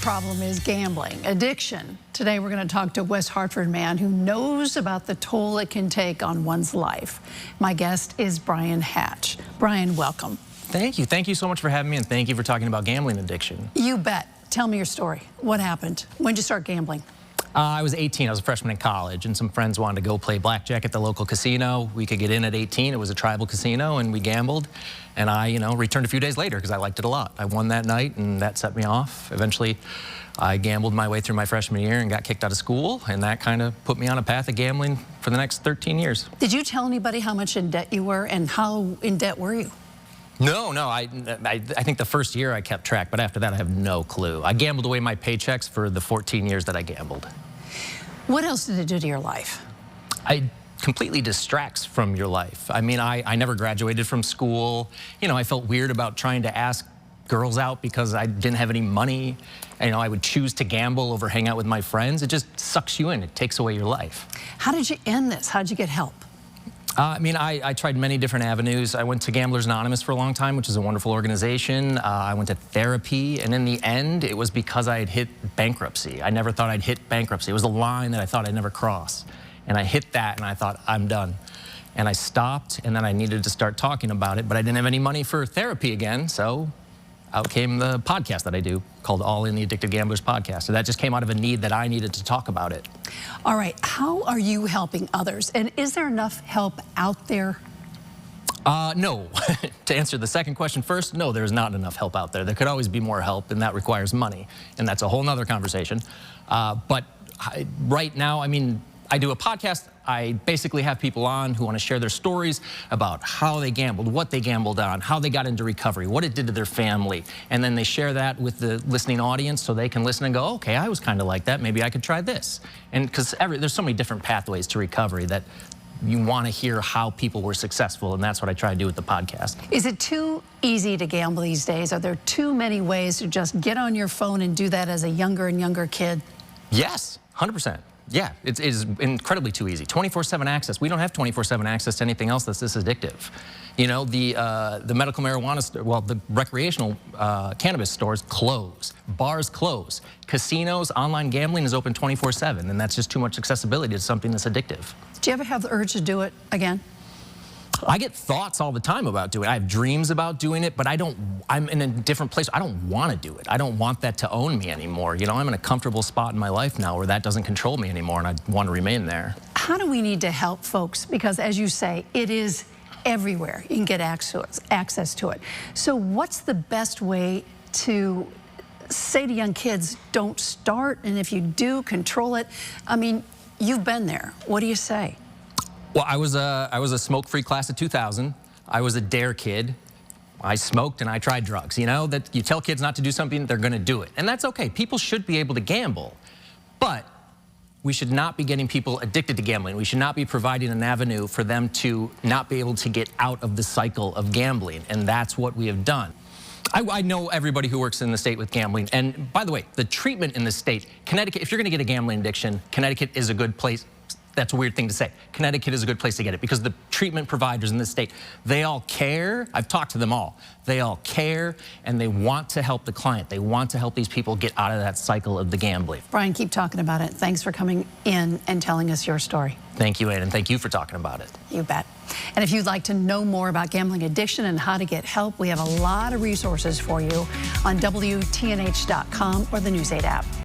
problem is gambling, addiction. Today we're going to talk to a West Hartford man who knows about the toll it can take on one's life. My guest is Brian Hatch. Brian, welcome. Thank you. Thank you so much for having me, and thank you for talking about gambling addiction. You bet. Tell me your story. What happened? When did you start gambling? I was 18. I was a freshman in college, and some friends wanted to go play blackjack at the local casino. We could get in at 18. It was a tribal casino, and we gambled. And I, returned a few days later because I liked it a lot. I won that night, and that set me off. Eventually, I gambled my way through my freshman year and got kicked out of school, and that kind of put me on a path of gambling for the next 13 years. Did you tell anybody how much in debt you were, and how in debt were you? No. I think the first year I kept track, but after that I have no clue. I gambled away my paychecks for the 14 years that I gambled. What else did it do to your life? It completely distracts from your life. I mean, I never graduated from school. I felt weird about trying to ask girls out because I didn't have any money. I would choose to gamble over hang out with my friends. It just sucks you in. It takes away your life. How did you end this? How did you get help? I tried many different avenues. I went to Gamblers Anonymous for a long time, which is a wonderful organization. I went to therapy, and in the end, it was because I had hit bankruptcy. I never thought I'd hit bankruptcy. It was a line that I thought I'd never cross. And I hit that, and I thought, I'm done. And I stopped, and then I needed to start talking about it, but I didn't have any money for therapy again, so out came the podcast that I do called All In the Addicted Gamblers Podcast. So that just came out of a need that I needed to talk about it. All right, how are you helping others? And is there enough help out there? No. To answer the second question first, no, there's not enough help out there. There could always be more help, and that requires money. And that's a whole nother conversation. Right now, I do a podcast. I basically have people on who want to share their stories about how they gambled, what they gambled on, how they got into recovery, what it did to their family. And then they share that with the listening audience so they can listen and go, okay, I was kind of like that. Maybe I could try this. And because there's so many different pathways to recovery that you want to hear how people were successful. And that's what I try to do with the podcast. Is it too easy to gamble these days? Are there too many ways to just get on your phone and do that as a younger and younger kid? Yes, 100%. Yeah, it is incredibly too easy. 24/7 access. We don't have 24/7 access to anything else that's this addictive. The medical marijuana, the recreational cannabis stores close, bars close, casinos, online gambling is open 24/7, and that's just too much accessibility to something that's addictive. Do you ever have the urge to do it again? I get thoughts all the time about doing it. I have dreams about doing it, but I'm in a different place. I don't want to do it. I don't want that to own me anymore. I'm in a comfortable spot in my life now where that doesn't control me anymore, and I want to remain there. How do we need to help folks? Because as you say, it is everywhere. You can get access to it. So what's the best way to say to young kids, don't start, and if you do, control it? You've been there. What do you say? Well, I was a smoke-free class of 2000. I was a dare kid. I smoked and I tried drugs. That you tell kids not to do something, they're going to do it. And that's okay. People should be able to gamble. But we should not be getting people addicted to gambling. We should not be providing an avenue for them to not be able to get out of the cycle of gambling. And that's what we have done. I know everybody who works in the state with gambling. And by the way, the treatment in the state, Connecticut, if you're going to get a gambling addiction, Connecticut is a good place. That's a weird thing to say. Connecticut is a good place to get it because the treatment providers in this state, they all care. I've talked to them all. They all care, and they want to help the client. They want to help these people get out of that cycle of the gambling. Brian, keep talking about it. Thanks for coming in and telling us your story. Thank you, Ann, and thank you for talking about it. You bet. And if you'd like to know more about gambling addiction and how to get help, we have a lot of resources for you on WTNH.com or the News 8 app.